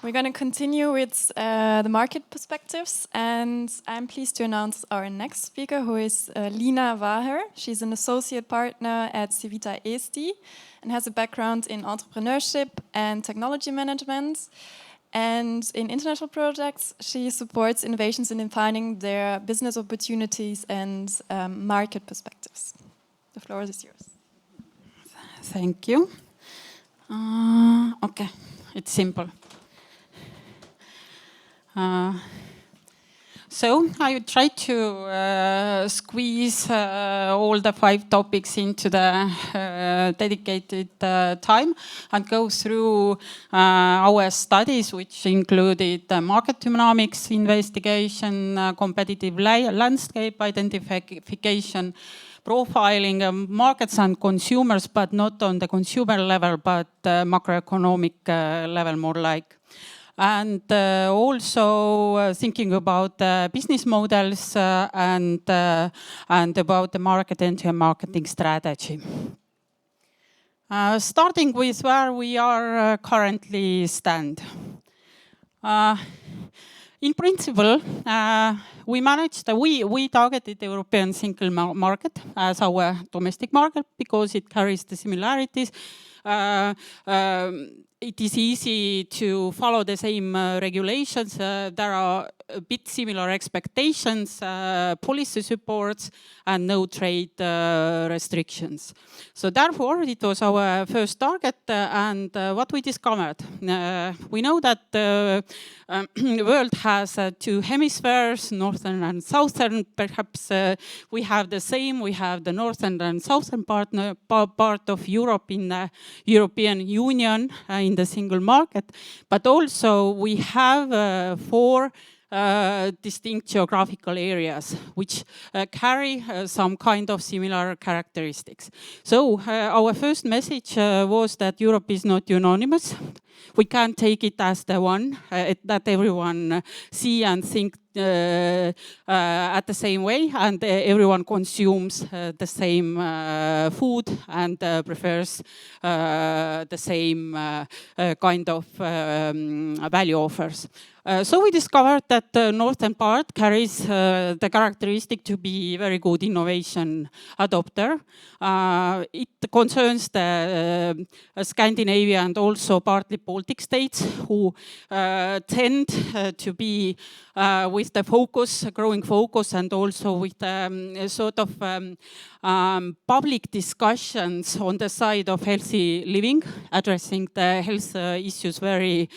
We're going to continue with the market perspectives, and I'm pleased to announce our next speaker, who is Liina Vaher. She's an associate partner at Civitta Eesti and has a background in entrepreneurship and technology management. And in international projects, she supports innovations in defining their business opportunities and market perspectives. The floor is yours. Thank you. Okay, it's simple. So I would try to squeeze all the 5 topics into the dedicated time and go through our studies, which included market dynamics investigation, competitive landscape identification, profiling markets and consumers, but not on the consumer level, but macroeconomic level more like. And also thinking about business models and about the market and marketing strategy. Starting with where we are currently stand. In principle, we targeted the European single market as our domestic market because it carries the similarities. It is easy to follow the same regulations. There are a bit similar expectations, policy supports, and no trade restrictions. So therefore, it was our first target. And what we discovered, we know that the world has 2 hemispheres, northern and southern. Perhaps we have the same. We have the northern and southern part of Europe in the European Union, in the single market. But also we have 4 distinct geographical areas which carry some kind of similar characteristics. So our first message was that Europe is not unanimous. We can't take it as the one that everyone see and think at the same way, and everyone consumes the same food and prefers the same kind of value offers. So we discovered that the northern part carries the characteristic to be very good innovation adopter. It concerns the Scandinavia and also partly Baltic states who tend to be with the focus, growing focus, and also with sort of public discussions on the side of healthy living, addressing the health issues very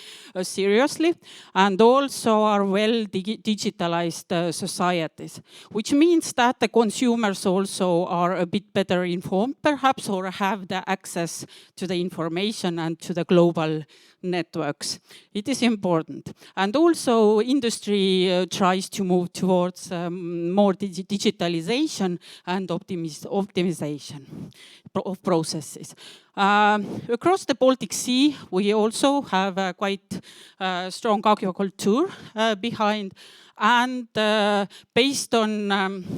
seriously, and also are well digitalized societies, which means that the consumers also are a bit better informed perhaps, or have the access to the information and to the global networks. It is important. And also industry tries to move towards more digitalization and optimization of processes. Across the Baltic Sea, we also have a quite strong aquaculture behind. And based on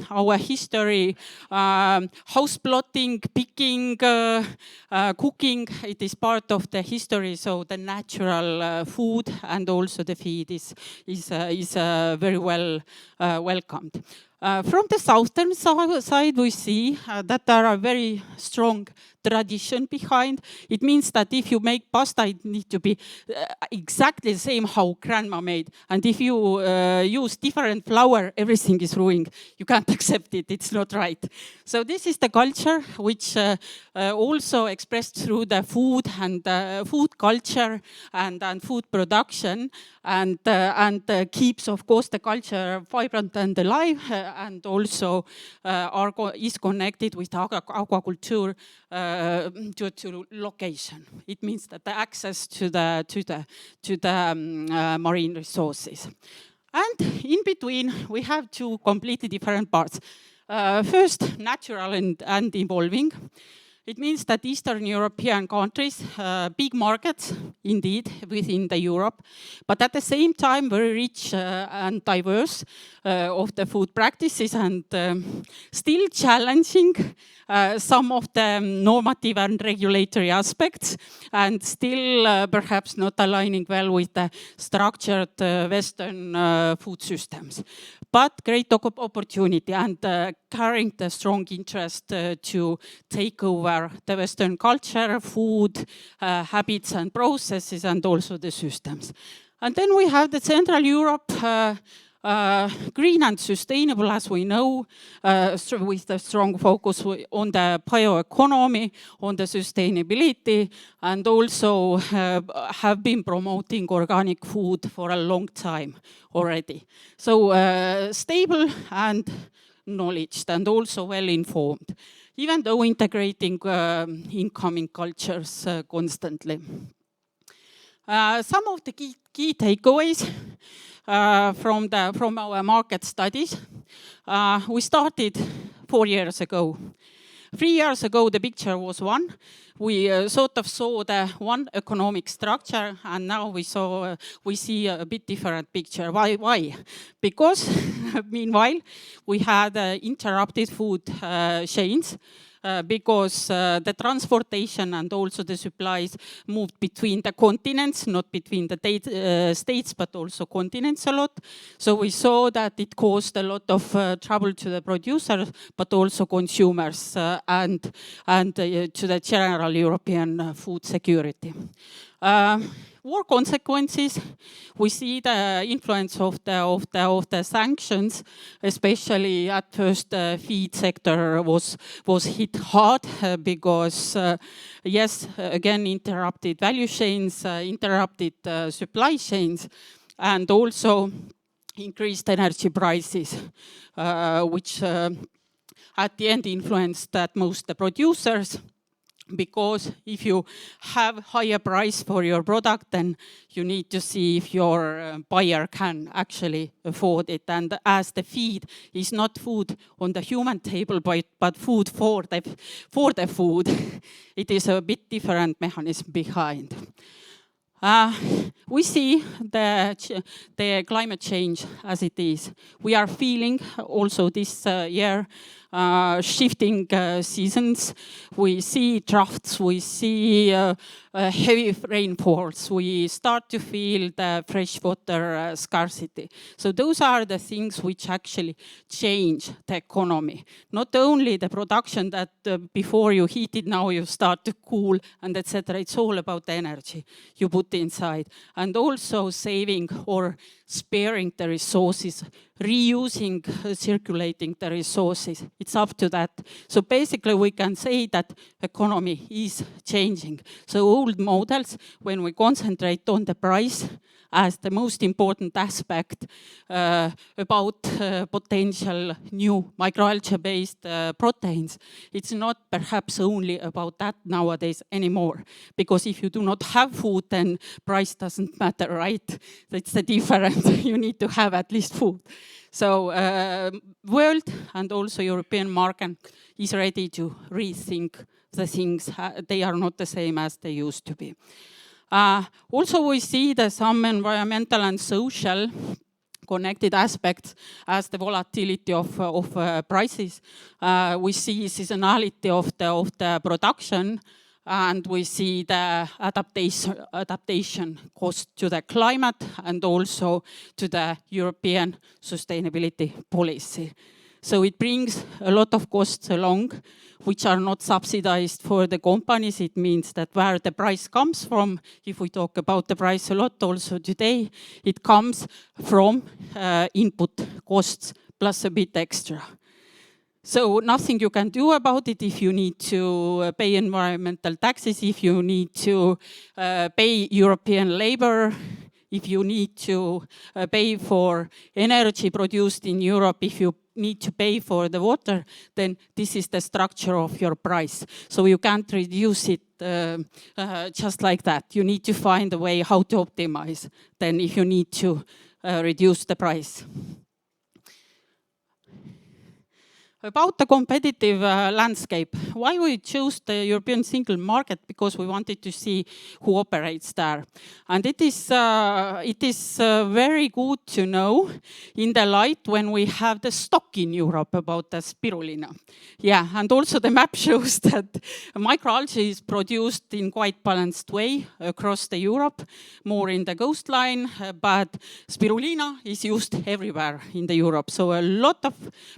our history, house plotting, picking, cooking, it is part of the history. So the natural food and also the feed is very well welcomed. From the southern side, we see that there are very strong tradition behind. It means that if you make pasta, it needs to be exactly the same how grandma made. And if you use different flour, everything is ruined. You can't accept it. It's not right. So this is the culture which also expressed through the food and food culture and food production, and keeps, of course, the culture vibrant and alive, and also is connected with aquaculture to location. It means that the access to the marine resources. And in between, we have 2 completely different parts. First, natural and evolving. It means that Eastern European countries, big markets indeed within the Europe, but at the same time very rich and diverse of the food practices, and still challenging some of the normative and regulatory aspects, and still perhaps not aligning well with the structured Western food systems. But great opportunity, and carrying the strong interest to take over the Western culture, food, habits and processes, and also the systems. And then we have the Central Europe, green and sustainable, as we know, with the strong focus on the bioeconomy, on the sustainability, and also have been promoting organic food for a long time already. So stable and knowledge, and also well informed, even though integrating incoming cultures constantly. Some of the key takeaways from our market studies. We started 4 years ago. 3 years ago, the picture was one. We sort of saw the one economic structure, and now we see a bit different picture. Why? Because meanwhile, we had interrupted food chains. Because the transportation and also the supplies moved between the continents, not between the states, but also continents a lot. So we saw that it caused a lot of trouble to the producers, but also consumers and to the general European food security. War consequences, we see the influence of the sanctions, especially at first the feed sector was hit hard because, yes, again, interrupted value chains, interrupted supply chains, and also increased energy prices, which at the end influenced at most the producers. Because if you have higher price for your product, then you need to see if your buyer can actually afford it. And as the feed is not food on the human table, but food for the food, it is a bit different mechanism behind. We see the climate change as it is. We are feeling also this year shifting seasons. We see droughts, we see heavy rainfalls, we start to feel the freshwater scarcity. So those are the things which actually change the economy. Not only the production that before you heat it, now you start to cool and etc. It's all about the energy you put inside. And also saving or sparing the resources, reusing, circulating the resources. It's up to that. So basically we can say that economy is changing. So old models, when we concentrate on the price as the most important aspect about potential new microalgae-based proteins, it's not perhaps only about that nowadays anymore. Because if you do not have food, then price doesn't matter, right? That's the difference. You need to have at least food. So world and also European market is ready to rethink the things. They are not the same as they used to be. Also, we see that some environmental and social connected aspects as the volatility of prices. We see seasonality of the production, and we see the adaptation cost to the climate and also to the European sustainability policy. So it brings a lot of costs along, which are not subsidized for the companies. It means that where the price comes from, if we talk about the price a lot also today, it comes from input costs plus a bit extra. So nothing you can do about it if you need to pay environmental taxes, if you need to pay European labor, if you need to pay for energy produced in Europe, if you need to pay for the water, then this is the structure of your price. So you can't reduce it just like that. You need to find a way how to optimize then if you need to reduce the price. About the competitive landscape, why we chose the European single market? Because we wanted to see who operates there. And it is very good to know in the light when we have the stock in Europe about the spirulina. Yeah, and also the map shows that microalgae is produced in quite balanced way across the Europe, more in the coastline, but spirulina is used everywhere in the Europe. So a lot of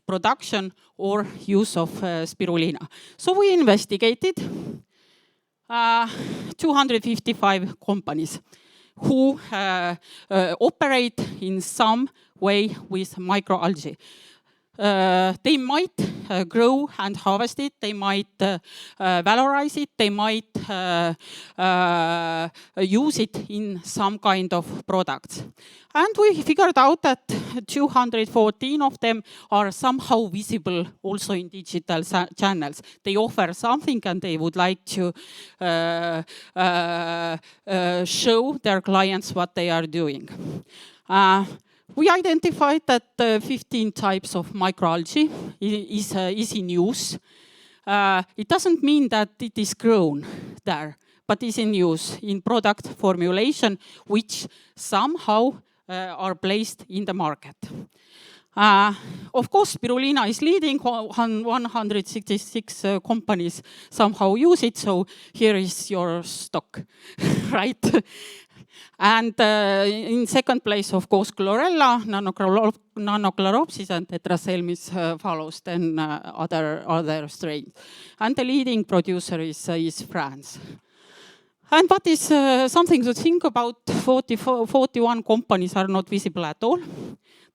production or use of spirulina. So we investigated 255 companies who operate in some way with microalgae. They might grow and harvest it, they might valorize it, they might use it in some kind of products. And we figured out that 214 of them are somehow visible also in digital channels. They offer something and they would like to show their clients what they are doing. We identified that 15 types of microalgae is in use. It doesn't mean that it is grown there, but is in use in product formulation, which somehow are placed in the market. Of course, spirulina is leading, 166 companies somehow use it, so here is your stock, right? And in second place, of course, chlorella, nanochloropsis, and tetraselmis follows then other strains. And the leading producer is France. And what is something to think about, 41 companies are not visible at all.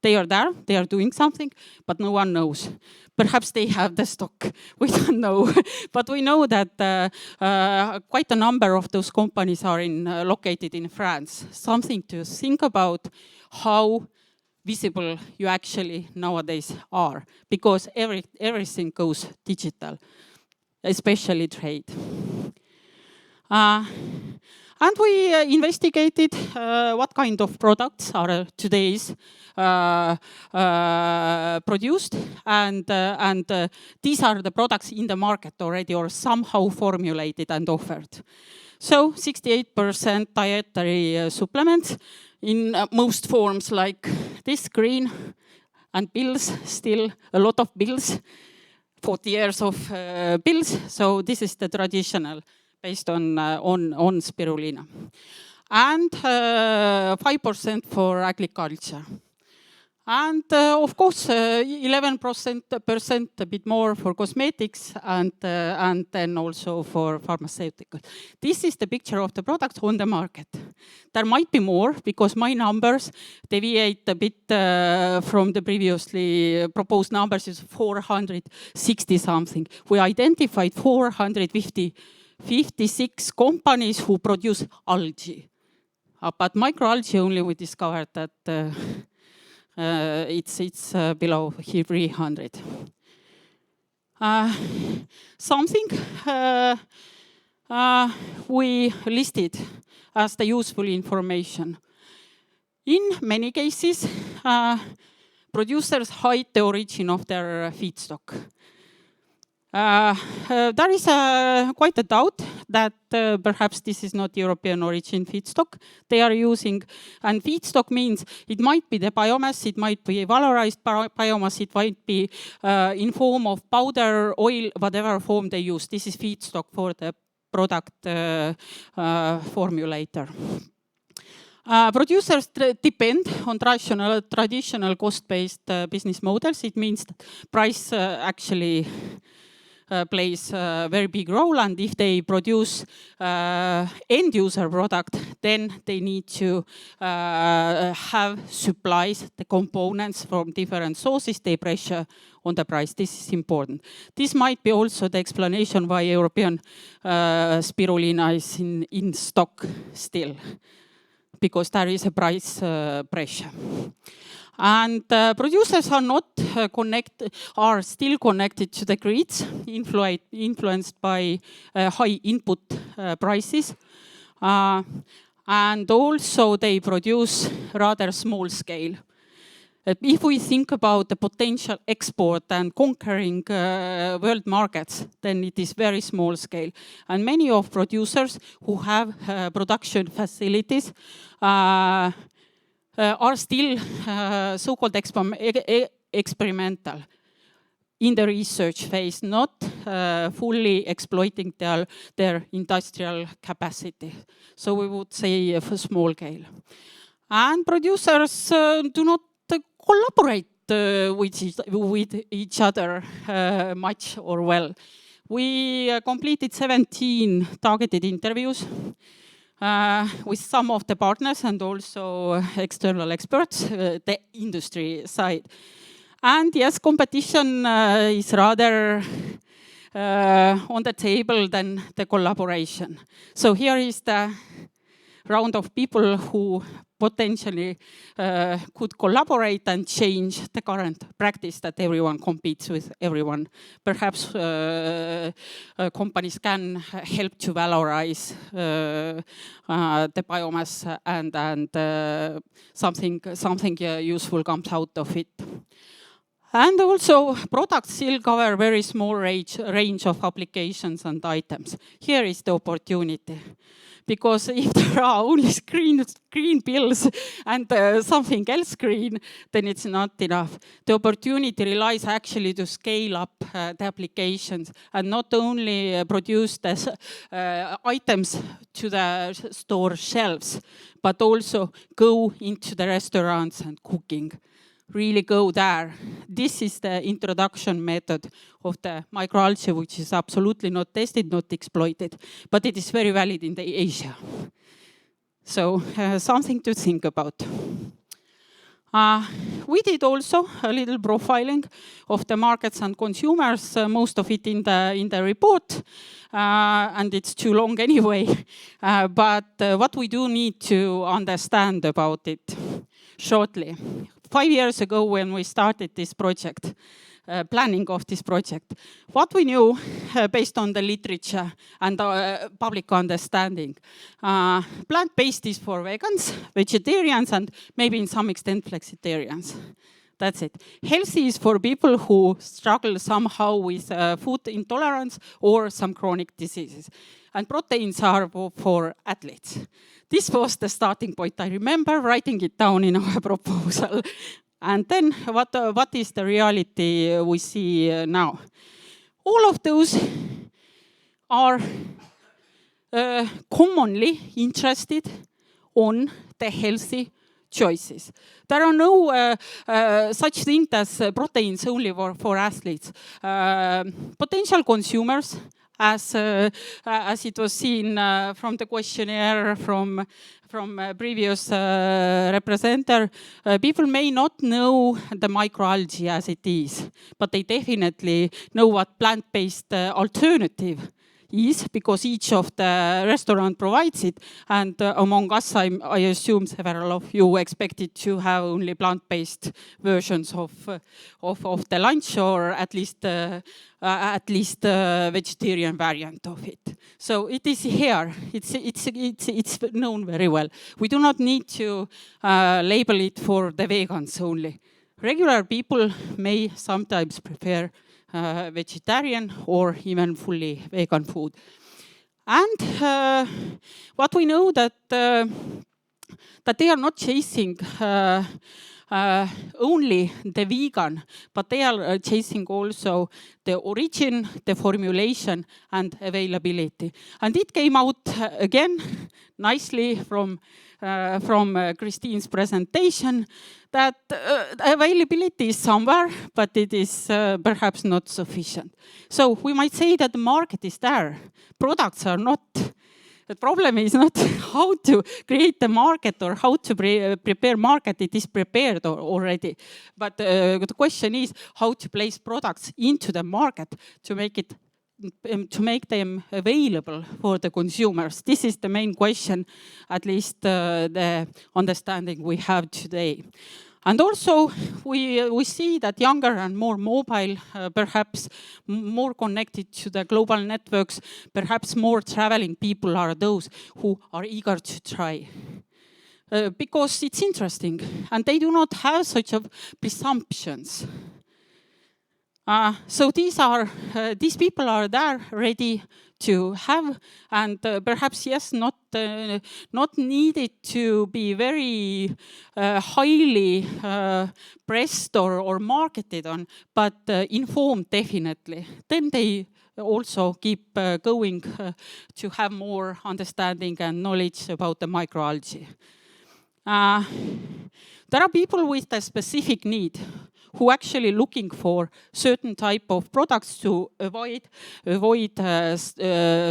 They are there, they are doing something, but no one knows. Perhaps they have the stock, we don't know. But we know that quite a number of those companies are located in France. Something to think about how visible you actually nowadays are, because everything goes digital, especially trade. And we investigated what kind of products are today's produced, and these are the products in the market already or somehow formulated and offered. So 68% dietary supplements in most forms, like this green, and pills, still a lot of pills, 40 years of pills. So this is the traditional based on spirulina. And 5% for agriculture. And of course, 11% a bit more for cosmetics, and then also for pharmaceutical. This is the picture of the product on the market. There might be more, because my numbers deviate a bit from the previously proposed numbers, is 460 something. We identified 456 companies who produce algae. But microalgae only we discovered that it's below 300. Something we listed as the useful information. In many cases, producers hide the origin of their feedstock. There is quite a doubt that perhaps this is not European origin feedstock they are using. And feedstock means it might be the biomass, it might be valorized biomass, it might be in form of powder, oil, whatever form they use. This is feedstock for the product formulator. Producers depend on traditional cost-based business models. It means that price actually plays a very big role, and if they produce end-user product, then they need to have supplies, the components from different sources, they pressure on the price. This is important. This might be also the explanation why European spirulina is in stock still, because there is a price pressure. And producers are not are still connected to the grids, influenced by high input prices. And also they produce rather small scale. If we think about the potential export and conquering world markets, then it is very small scale. And many of producers who have production facilities are still so-called experimental in the research phase, not fully exploiting their industrial capacity. So we would say for small scale. And producers do not collaborate with each other much or well. We completed 17 targeted interviews with some of the partners and also external experts, the industry side. And yes, competition is rather on the table than the collaboration. So here is the round of people who potentially could collaborate and change the current practice that everyone competes with everyone. Perhaps companies can help to valorize the biomass and something useful comes out of it. And also, products still cover very small range of applications and items. Here is the opportunity. Because if there are only green pills and something else green, then it's not enough. The opportunity relies actually to scale up the applications and not only produce the items to the store shelves, but also go into the restaurants and cooking. Really go there. This is the introduction method of the microalgae, which is absolutely not tested, not exploited, but it is very valid in the Asia. So something to think about. We did also a little profiling of the markets and consumers, most of it in the report, and it's too long anyway. But what we do need to understand about it shortly. 5 years ago when we started this project, planning of this project, what we knew based on the literature and public understanding, plant-based is for vegans, vegetarians, and maybe in some extent flexitarians. That's it. Healthy is for people who struggle somehow with food intolerance or some chronic diseases. And proteins are for athletes. This was the starting point. I remember writing it down in our proposal. And then what is the reality we see now? All of those are commonly interested on the healthy choices. There are no such thing as proteins only for athletes. Potential consumers, as it was seen from the questionnaire from previous representative, people may not know the microalgae as it is, but they definitely know what plant-based alternative is, because each of the restaurant provides it. And among us, I assume several of you expected to have only plant-based versions of the lunch, or at least vegetarian variant of it. So it is here. It's known very well. We do not need to label it for the vegans only. Regular people may sometimes prefer vegetarian or even fully vegan food. And what we know that they are not chasing only the vegan, but they are chasing also the origin, the formulation, and availability. And it came out again nicely from Christine's presentation that availability is somewhere, but it is perhaps not sufficient. So we might say that the market is there. Products are not. The problem is not how to create the market or how to prepare market. It is prepared already. But the question is how to place products into the market to make them available for the consumers. This is the main question, at least the understanding we have today. And also, we see that younger and more mobile, perhaps more connected to the global networks, perhaps more traveling people are those who are eager to try. because it's interesting, and they do not have such of presumptions. So these people are there ready to have, and perhaps yes, not needed to be very highly pressed or marketed on, but informed definitely. Then they also keep going to have more understanding and knowledge about the microalgae. There are people with a specific need who actually looking for certain type of products to avoid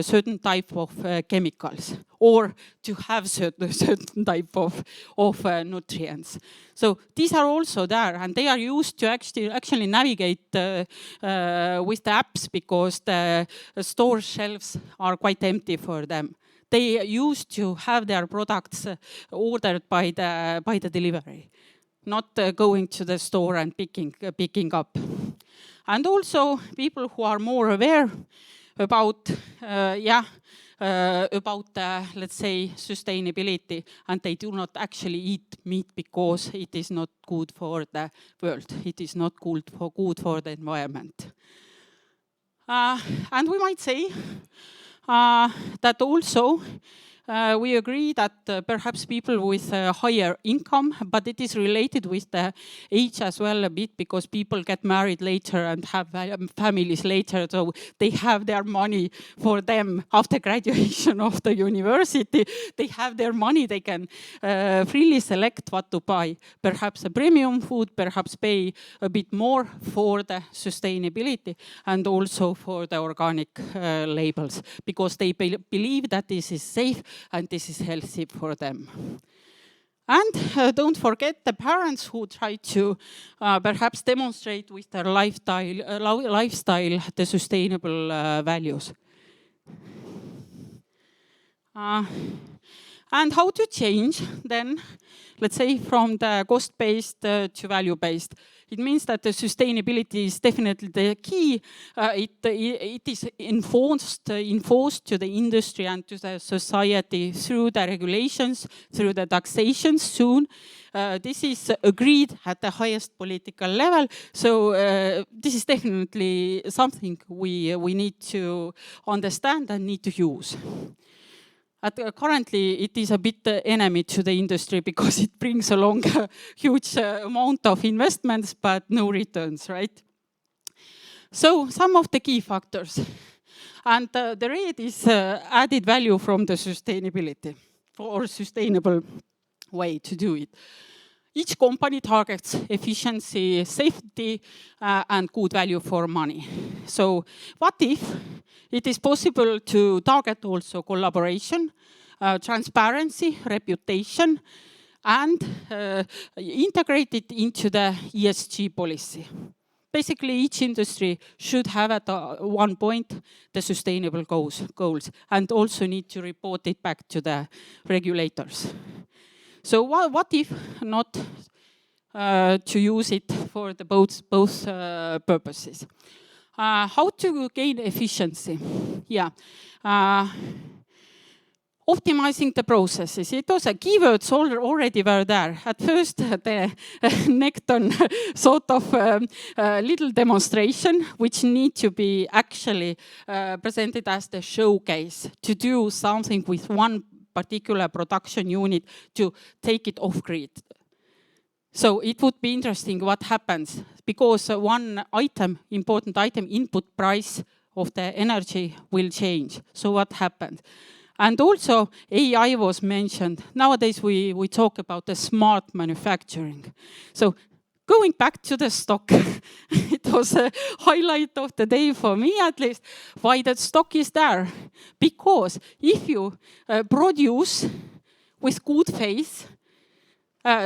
certain type of chemicals, or to have certain type of nutrients. So these are also there, and they are used to actually navigate with the apps, because the store shelves are quite empty for them. They used to have their products ordered by the delivery, not going to the store and picking up. And also people who are more aware about, let's say, sustainability, and they do not actually eat meat because it is not good for the world. It is not good for the environment. And we might say that also we agree that perhaps people with a higher income, but it is related with the age as well a bit, because people get married later and have families later, so they have their money for them after graduation of the university. They have their money, they can freely select what to buy. Perhaps a premium food, perhaps pay a bit more for the sustainability and also for the organic labels, because they believe that this is safe and this is healthy for them. And don't forget the parents who try to perhaps demonstrate with their lifestyle the sustainable values. And how to change then, let's say, from the cost-based to value-based. It means that the sustainability is definitely the key. It is enforced to the industry and to the society through the regulations, through the taxation soon. This is agreed at the highest political level. So this is definitely something we need to understand and need to use. Currently, it is a bit enemy to the industry, because it brings along a huge amount of investments, but no returns, right? So some of the key factors. And the red is added value from the sustainability, or sustainable way to do it. Each company targets efficiency, safety, and good value for money. So what if it is possible to target also collaboration, transparency, reputation, and integrate it into the ESG policy? Basically, each industry should have at one point the sustainable goals, and also need to report it back to the regulators. So what if not to use it for the both purposes? How to gain efficiency? Yeah. Optimizing the processes. It was keywords already were there. At first, the Necton sort of little demonstration, which need to be actually presented as the showcase to do something with one particular production unit to take it off-grid. So it would be interesting what happens, because one item, important item, input price of the energy will change. So what happens? And also AI was mentioned. Nowadays we talk about the smart manufacturing. So going back to the stock, it was a highlight of the day for me at least, why that stock is there. Because if you produce with good faith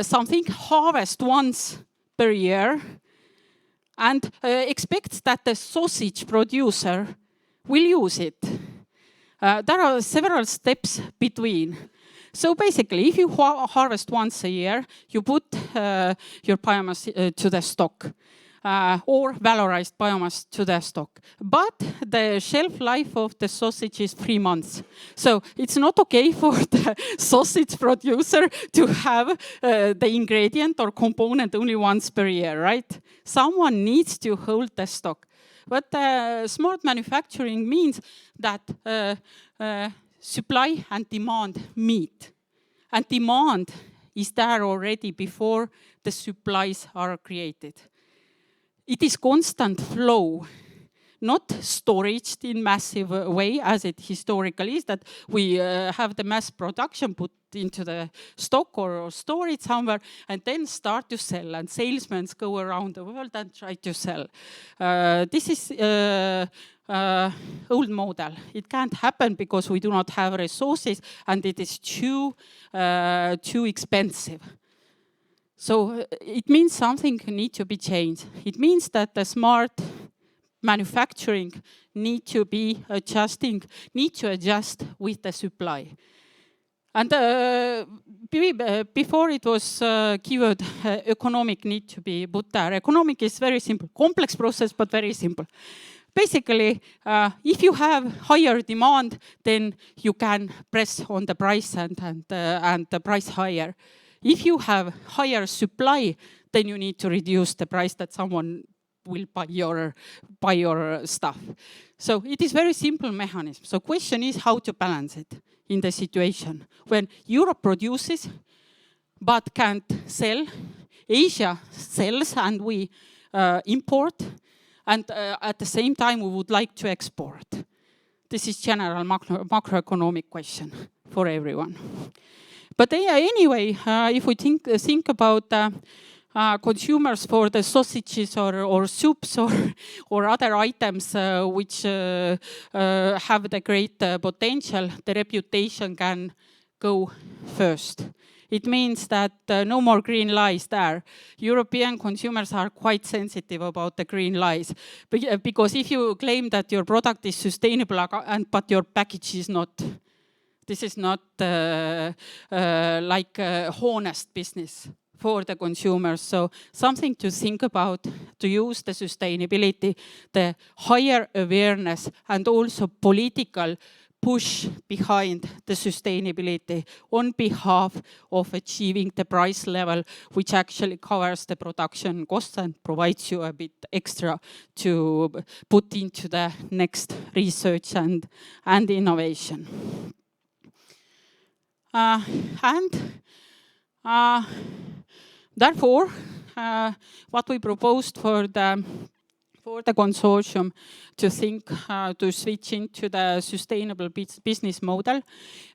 something, harvest once per year, and expect that the sausage producer will use it. There are several steps between. So basically, if you harvest once a year, you put your biomass to the stock. or valorized biomass to the stock. But the shelf life of the sausage is 3 months. So it's not okay for the sausage producer to have the ingredient or component only once per year, right? Someone needs to hold the stock. But smart manufacturing means that supply and demand meet. And demand is there already before the supplies are created. It is constant flow, not storage in massive way as it historically is, that we have the mass production put into the stock or store it somewhere and then start to sell, and salesmen go around the world and try to sell. This is old model. It can't happen because we do not have resources and it is too expensive. So it means something needs to be changed. It means that the smart manufacturing need to adjust with the supply. And before it was keyword economic need to be put there. Economic is very simple, complex process, but very simple. Basically, if you have higher demand, then you can press on the price and the price higher. If you have higher supply, then you need to reduce the price that someone will buy your stuff. So it is very simple mechanism. So question is how to balance it in the situation when Europe produces but can't sell, Asia sells and we import, and at the same time we would like to export. This is general macroeconomic question for everyone. But anyway, if we think about consumers for the sausages or soups or other items which have the great potential, the reputation can go first. It means that no more green lies there. European consumers are quite sensitive about the green lies. Because if you claim that your product is sustainable but your package is not, this is not like a honest business for the consumers. So something to think about, to use the sustainability, the higher awareness and also political push behind the sustainability on behalf of achieving the price level which actually covers the production costs and provides you a bit extra to put into the next research and innovation. Therefore, what we proposed for the consortium to think to switch into the sustainable business model.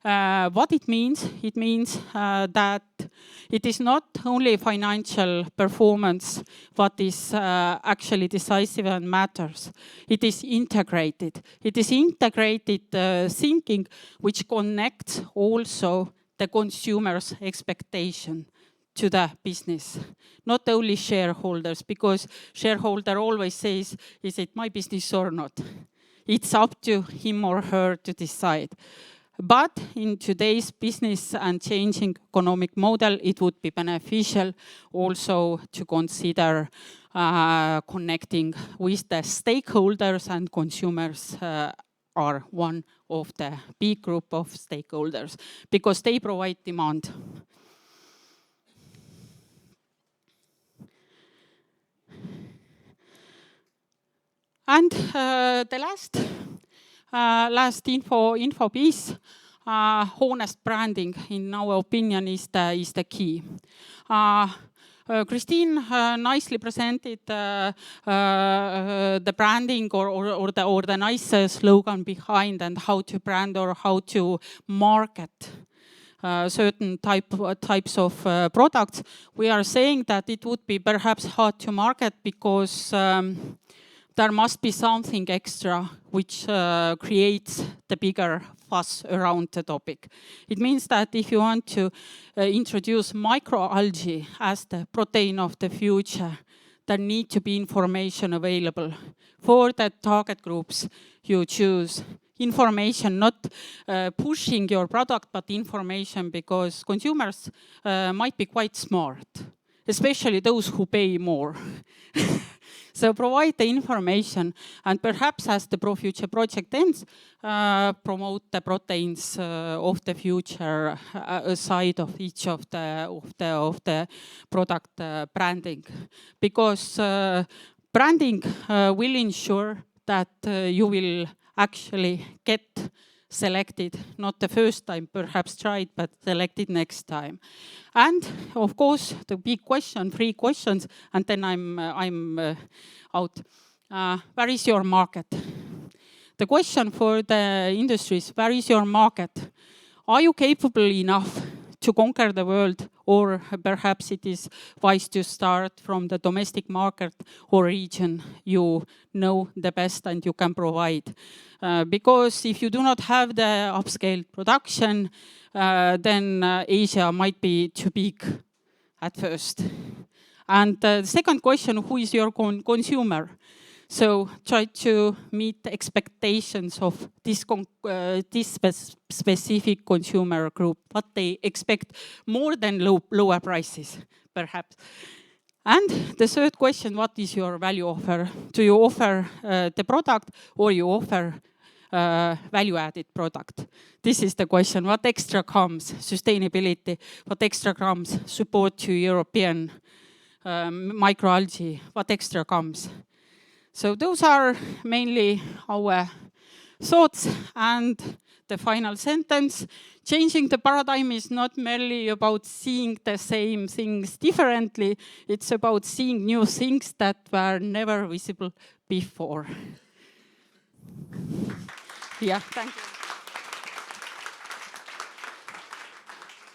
What it means that it is not only financial performance what is actually decisive and matters. It is integrated. It is integrated thinking which connects also the consumer's expectation to the business, not only shareholders, because shareholder always says, is it my business or not? It's up to him or her to decide. But in today's business and changing economic model, it would be beneficial also to consider connecting with the stakeholders, and consumers are one of the big group of stakeholders because they provide demand. And the last info piece, honest branding, in our opinion, is the key. Christine nicely presented the branding or the nice slogan behind and how to brand or how to market certain types of products. We are saying that it would be perhaps hard to market because there must be something extra which creates the bigger fuss around the topic. It means that if you want to introduce microalgae as the protein of the future, there needs to be information available for the target groups you choose. Information, not pushing your product, but information, because consumers might be quite smart, especially those who pay more. So provide the information, and perhaps as the ProFuture project ends, promote the proteins of the future side of each of the product branding, because branding will ensure that you will actually get selected, not the first time, perhaps tried, but selected next time. And of course, the big question, 3 questions, and then I'm out. Where is your market? The question for the industries, where is your market? Are you capable enough to conquer the world, or perhaps it is wise to start from the domestic market or region you know the best and you can provide? Because if you do not have the upscale production, then Asia might be too big at first. And the second question, who is your consumer? So try to meet the expectations of this specific consumer group, what they expect more than lower prices, perhaps. And the third question, what is your value offer? Do you offer the product, or you offer value-added product? This is the question. What extra comes? Sustainability. What extra comes? Support to European microalgae. What extra comes? So those are mainly our thoughts. And the final sentence, changing the paradigm is not merely about seeing the same things differently. It's about seeing new things that were never visible before. Yeah, thank you.